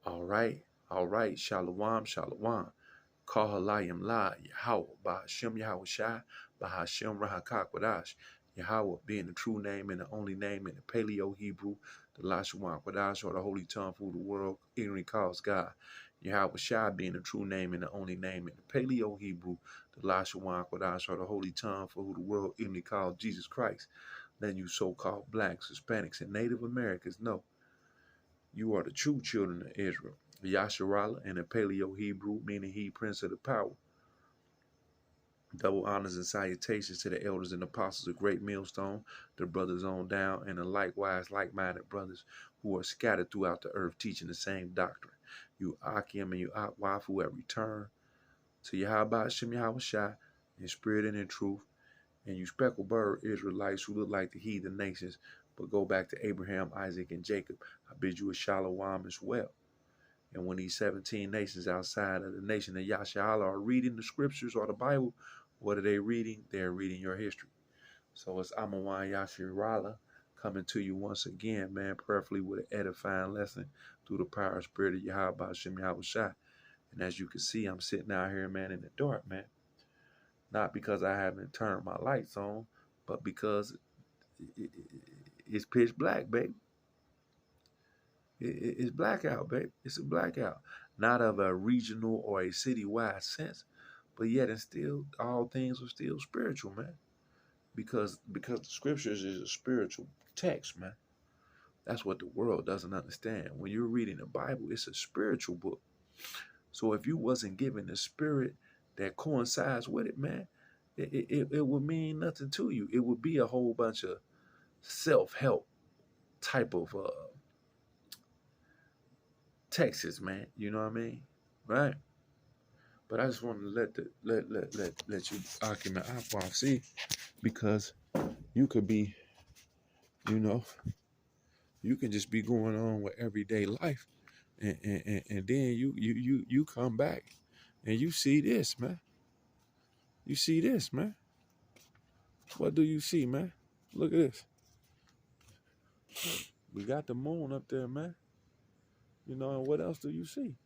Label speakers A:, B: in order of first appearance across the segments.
A: All right. All right. Shalom. Shalom. Kahalayim La. Yahweh. Bahashem Yahweh Shai. Bahashem Rahakakwadash. Yahweh being the true name and the only name in the Paleo Hebrew, the Lashawan Kwadash, or the holy tongue for the world ignorantly calls God. Yahweh Shai being the true name and the only name in the Paleo Hebrew, the Lashawan Kwadash, or the holy tongue for who the world ignorantly calls Jesus Christ. Letting you so-called blacks, Hispanics, and Native Americans know you are the true children of Israel. Yasharallah in the Paleo Hebrew, meaning he, Prince of the Power. Double honors and salutations to the elders and apostles of Great Millstone, the brothers on down, and the likewise like-minded brothers who are scattered throughout the earth teaching the same doctrine. You Akim and you Akwaf who have returned to Yahweh Shem Yahweh Shai in spirit and in truth, and you speckled bird Israelites who look like the heathen nations, but go back to Abraham, Isaac, and Jacob. I bid you a shalom as well. And when these 17 nations outside of the nation of Yasharallah are reading the scriptures or the Bible, what are they reading? They're reading your history. So it's Amawan Yasharallah coming to you once again, man, prayerfully with an edifying lesson through the power and spirit of Yahweh Shem Yahweh Shai. And as you can see, I'm sitting out here, man, in the dark, man. Not because I haven't turned my lights on, but because it's pitch black, baby. It's blackout, baby. It's a blackout. Not of a regional or a citywide sense, but yet and still, all things are still spiritual, man. Because the scriptures is a spiritual text, man. That's what the world doesn't understand. When you're reading the Bible, it's a spiritual book. So if you wasn't given the spirit that coincides with it, man, it would mean nothing to you. It would be a whole bunch of self-help type of texts, man. You know what I mean? Right? But I just want to let you document Aqua see, because you could be, you know, you can just be going on with everyday life, and then you come back and you see this, man. You see this, man. What do you see, man? Look at this. We got the moon up there, man. You know, and what else do you see?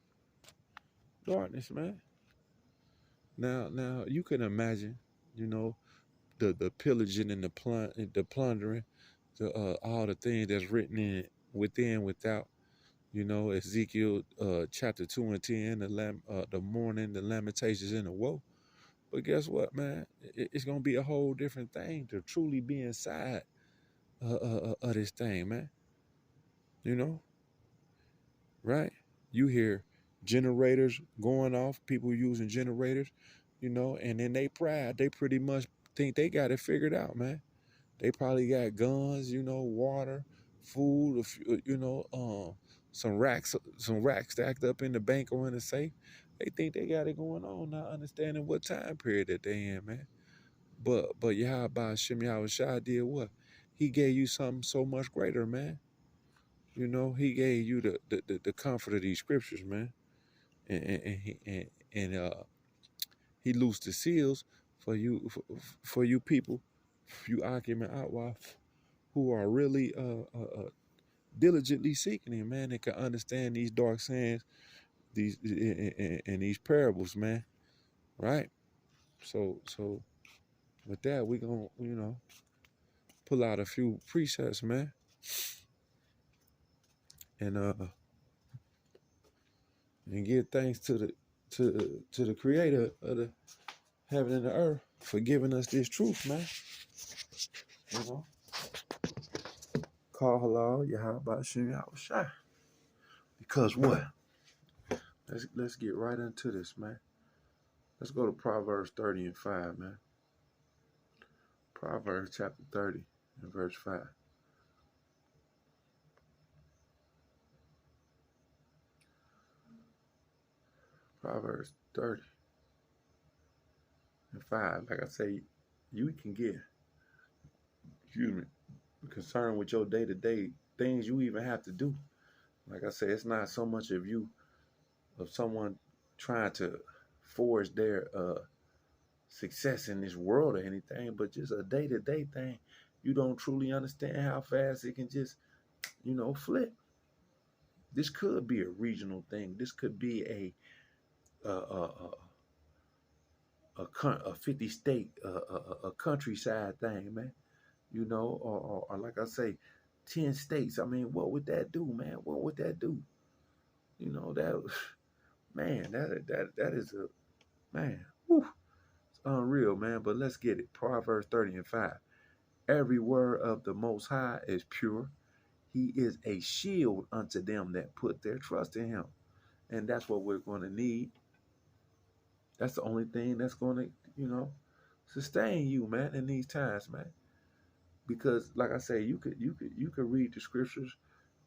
A: Darkness, man. Now you can imagine, you know, the pillaging and the plundering, all the things that's written in within, without. You know, Ezekiel chapter 2 and 10, the mourning, the lamentations, and the woe. But guess what, man? It's gonna be a whole different thing to truly be inside of this thing, man. You know, right? You hear generators going off, people using generators, you know, and in their pride, they pretty much think they got it figured out, man. They probably got guns, you know, water, food, you know, some racks stacked up in the bank or in the safe. They think they got it going on, not understanding what time period that they in, man. But Yahweh Shem Yahweh Shai did what? He gave you something so much greater, man. You know, he gave you the comfort of these scriptures, man. And he loosed the seals for you people, you Akim and Outwaf, who are really diligently seeking him, man, and can understand these dark sayings, these and these parables, man. Right? So with that, we gonna, you know, pull out a few precepts, man. And give thanks to the creator of the heaven and the earth for giving us this truth, man. You know? Call halal, Yahweh Shem Yahweh Shai. Because what? Let's get right into this, man. Let's go to Proverbs 30 and 5, man. Proverbs chapter 30 and verse 5. Proverbs 30 and 5. Like I say, you can get, concerned with your day-to-day things you even have to do. Like I say, it's not so much of someone trying to forge their success in this world or anything, but just a day-to-day thing. You don't truly understand how fast it can just, you know, flip. This could be a regional thing. This could be a 50 state, a countryside thing, man. You know, or like I say, 10 states. I mean, what would that do, man? What would that do? You know, that man, that is a man. Whew, it's unreal, man. But let's get it. Proverbs 30:5. Every word of the Most High is pure. He is a shield unto them that put their trust in him. And that's what we're going to need. That's the only thing that's going to, sustain you, man, in these times, man. Because, like I say, you could read the scriptures,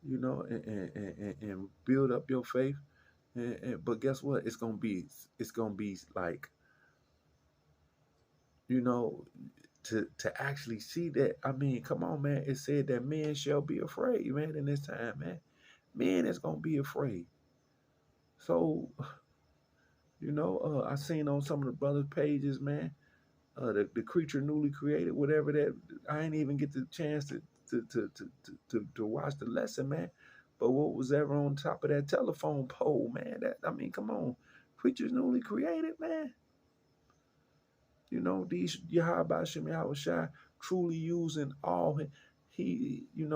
A: and build up your faith. But guess what? It's gonna be like, you know, to actually see that. I mean, come on, man. It said that men shall be afraid, man, in this time, man. Men is gonna be afraid. So, I seen on some of the brothers' pages, man, the creature newly created, whatever that. I ain't even get the chance to watch the lesson, man. But what was ever on top of that telephone pole, man? Come on, creatures newly created, man. These Yahweh Shem Yahushua truly using all he, in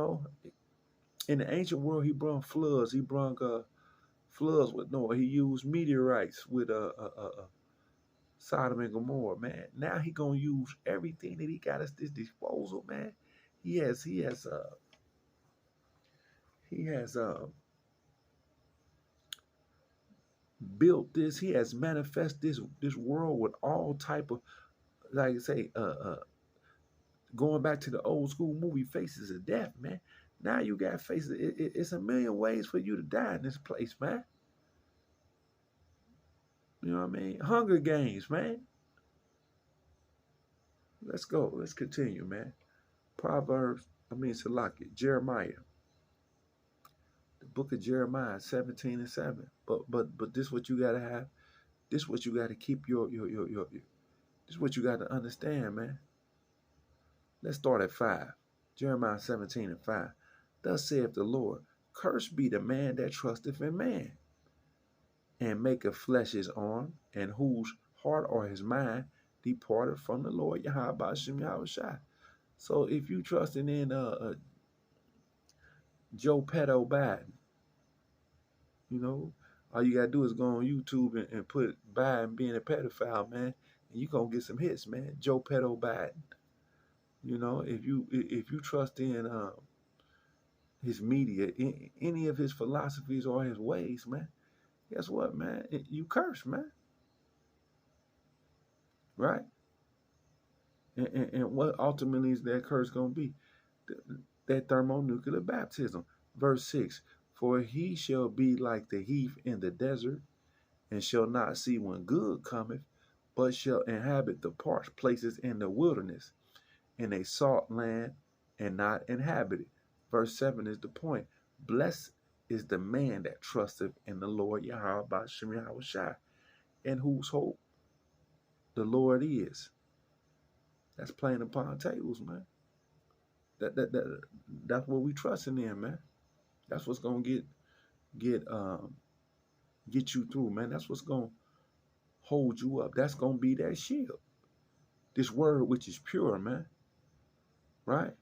A: the ancient world he brought floods. He brought floods with Noah. He used meteorites with Sodom and Gomorrah, man. Now he gonna use everything that he got at his disposal, man. He has built this. He has manifested this world with all type of, like I say, going back to the old school movie Faces of Death, man. Now you got faces. It's a million ways for you to die in this place, man. You know what I mean? Hunger Games, man. Let's go. Let's continue, man. Salaki, Jeremiah. The book of Jeremiah, 17:7. But this what you gotta have. This what you gotta keep your. This is what you got to understand, man. Let's start at 5. Jeremiah 17:5. Thus saith the Lord, cursed be the man that trusteth in man, and maketh flesh his arm, and whose heart or his mind departed from the Lord Yahweh Shem Yahushua. So if you trusting in Joe Pedo Biden, all you gotta do is go on YouTube and put Biden being a pedophile, man, and you gonna get some hits, man. Joe Pedo Biden. If you trust in his media, any of his philosophies or his ways, man, guess what, man? You curse, man. Right? And what ultimately is that curse gonna be? That thermonuclear baptism. Verse 6. For he shall be like the heath in the desert, and shall not see when good cometh, but shall inhabit the parched places in the wilderness, in a salt land, and not inhabited. Verse 7 is the point. Blessed is the man that trusteth in the Lord Yahweh Shem Yahushua, in whose hope the Lord is. That's playing upon tables, man. That's what we trusting in, man. That's what's gonna get you through, man. That's what's gonna hold you up. That's gonna be that shield. This word which is pure, man. Right?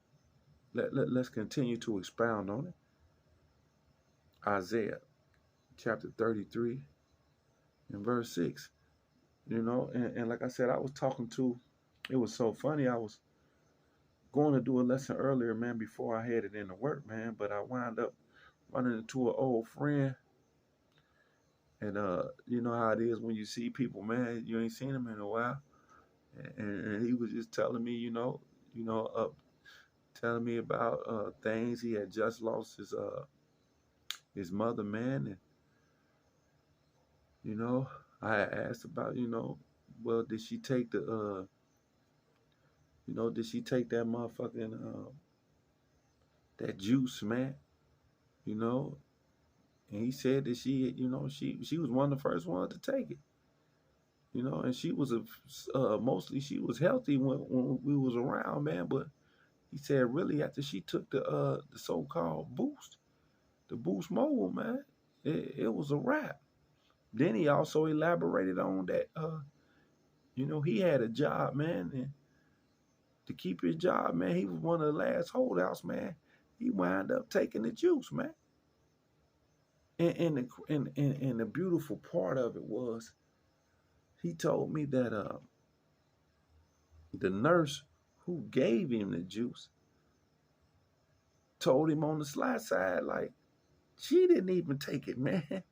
A: Let's continue to expound on it. Isaiah chapter 33 and verse 6. And like I said, I was talking to, it was so funny. I was going to do a lesson earlier, man, before I headed into work, man, but I wound up running into an old friend. And you know how it is when you see people, man, you ain't seen them in a while. And he was just telling me, telling me about things. He had just lost his mother, man, and I asked about, well, did she take the did she take that motherfucking that juice, man? And he said that she was one of the first ones to take it. And she was mostly she was healthy when we was around, man. But he said really after she took the so-called boost,
B: the Boost Mobile, man, it was a wrap. Then he also elaborated on that, he had a job, man, and to keep his job, man, he was one of the last holdouts, man. He wound up taking the juice, man. And the beautiful part of it was he told me that the nurse who gave him the juice told him on the side, like, she didn't even take it, man.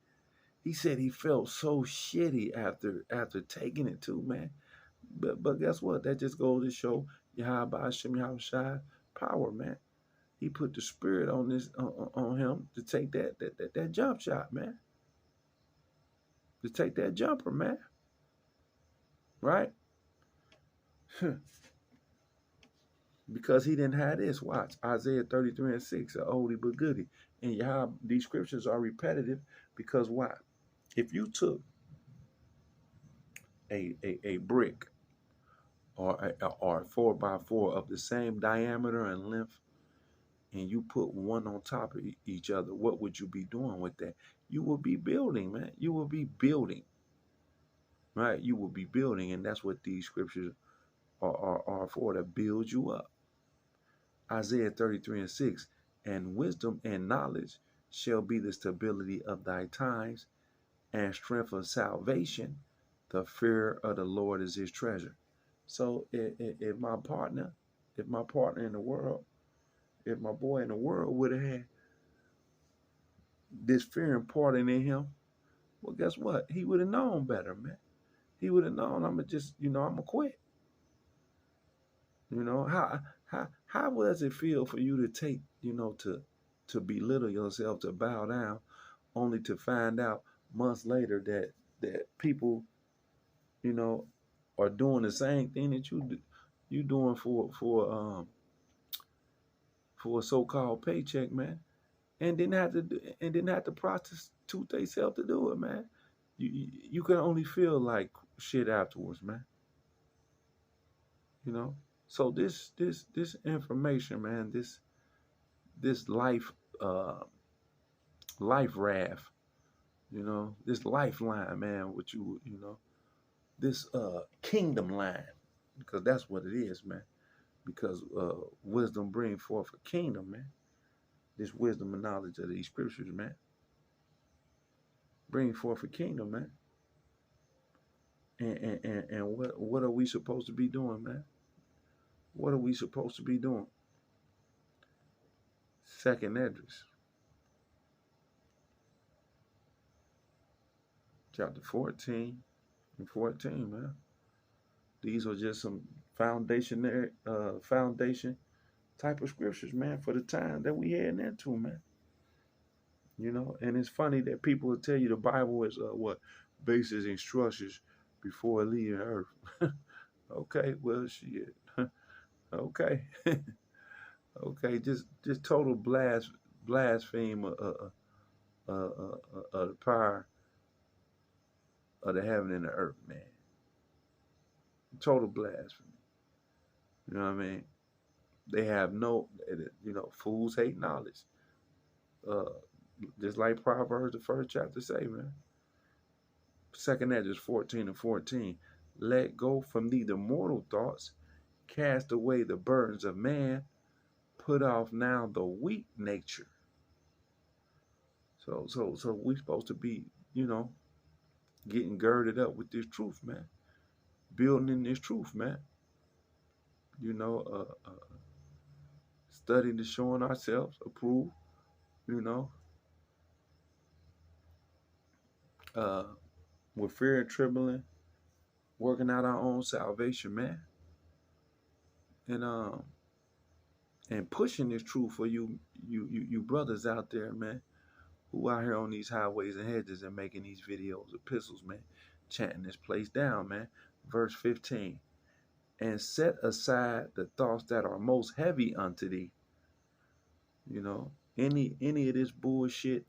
B: He said he felt so shitty after taking it too, man. But guess what? That just goes to show Yahweh Hashem Yahushai power, man. He put the spirit on on him to take that jump shot, man. To take that jumper, man. Right? Because he didn't have this. Watch Isaiah 33:6, a oldie but goodie. And Yahweh, these scriptures are repetitive because why? If you took a brick or a 4x4 of the same diameter and length, and you put one on top of each other, what would you be doing with that? You will be building, man. You will be building, right? You will be building, and that's what these scriptures are for, to build you up. Isaiah 33:6, and wisdom and knowledge shall be the stability of thy times, and strength of salvation. The fear of the Lord is his treasure. So if my partner in the world, if my boy in the world would have had this fear imparted in him, well, guess what? He would have known better, man. He would have known I'm gonna quit. How does it feel for you to take, to belittle yourself, to bow down, only to find out months later that people, are doing the same thing that you doing for a so-called paycheck, man, and didn't have to prostitute themselves to do it, man. You can only feel like shit afterwards, man. So this information, man, this life raft, this lifeline, man, this kingdom line, because that's what it is, man. Because wisdom brings forth a kingdom, man. This wisdom and knowledge of these scriptures, man, bring forth a kingdom, man. And what are we supposed to be doing, man? What are we supposed to be doing? Second Esdras, chapter 14 and 14, man. These are just some foundation type of scriptures, man, for the time that we heading into, man. And it's funny that people will tell you the Bible is basis instructions before leaving earth. Okay, well, shit. Okay. Okay, just total blaspheme of the power of the heaven and the earth, man. Total blasphemy. You know what I mean? They have fools hate knowledge. Just like Proverbs, the first chapter say, man. Second Esdras 14 and 14. Let go from thee the mortal thoughts, cast away the burdens of man, put off now the weak nature. So we supposed to be, getting girded up with this truth, man. Building in this truth, man. Studying to showing ourselves approved, with fear and trembling, working out our own salvation, man. And pushing this truth for you brothers out there, man, who out here on these highways and hedges and making these videos, epistles, man, chanting this place down, man. Verse 15. And set aside the thoughts that are most heavy unto thee. Any of this bullshit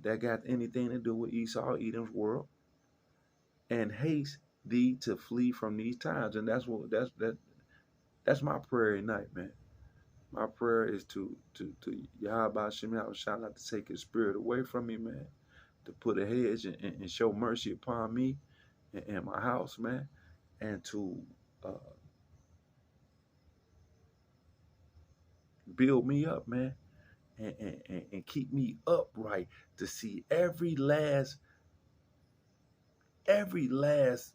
B: that got anything to do with Esau, Edom's world, and haste thee to flee from these times. And that's my prayer at night, man. My prayer is to Yahweh Shem Yahweh not to take his spirit away from me, man. To put a hedge and show mercy upon me and my house, man. And to uh, build me up, man. And keep me upright to see every last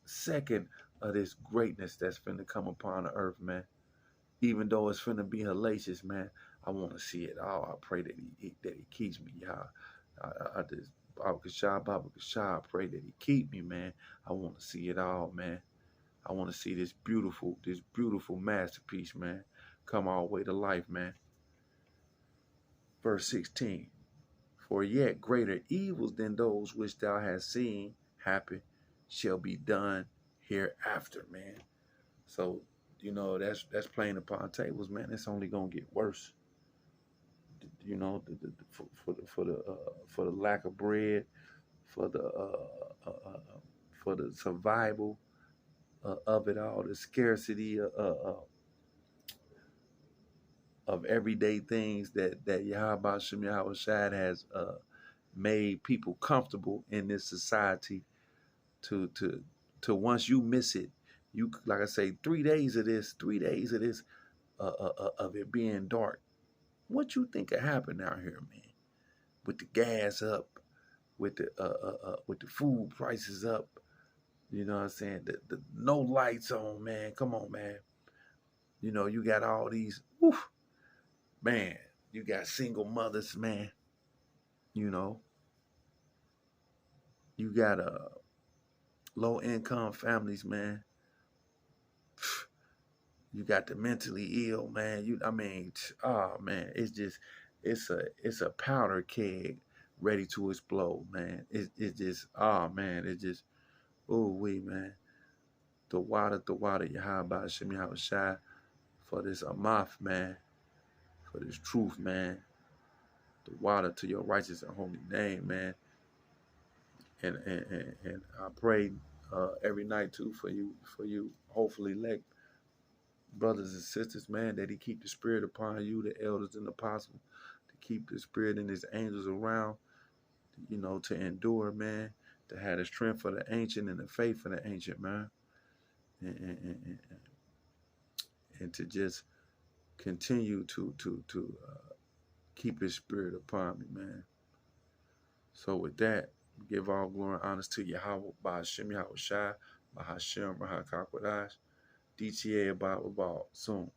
B: second of this greatness that's finna come upon the earth, man. Even though it's finna be hellacious, man, I want to see it all. I pray that he keeps me, y'all. I just Baba Kasha, I pray that he keep me, man. I want to see it all, man. I want to see this beautiful masterpiece, man, come all the way to life, man. Verse 16. For yet greater evils than those which thou hast seen happen shall be done hereafter, man. So, that's playing upon tables, man. It's only gonna get worse. For the lack of bread, for the for the survival of it all, the scarcity of everyday things that Yahweh Shem Yahweh Shad has made people comfortable in this society. To once you miss it, you, like I say, 3 days of this of it being dark. What you think could happen out here, man? With the gas up, with the food prices up, you know what I'm saying? The no lights on, man. Come on, man. You got all these, man. You got single mothers, man. You know, you got low income families, man. You got the mentally ill, man. Oh man, it's a powder keg ready to explode, man. It just, oh man, it just, oh wee, man. The water, Yahweh Shem Yahweh Shai, for this Amath, man, for this truth, man. The water to your righteous and holy name, man. And I pray every night too for you. Hopefully, elect brothers and sisters, man, that he keep the spirit upon you, the elders and apostles, to keep the spirit and his angels around, to endure, man, to have the strength for the ancient and the faith for the ancient, man, and to just continue to keep his spirit upon me, man. So with that, give all glory and honors to Yahweh, by Hashem Yahweh Shai, by Hashem, by HaKakwadash, DTA about soon.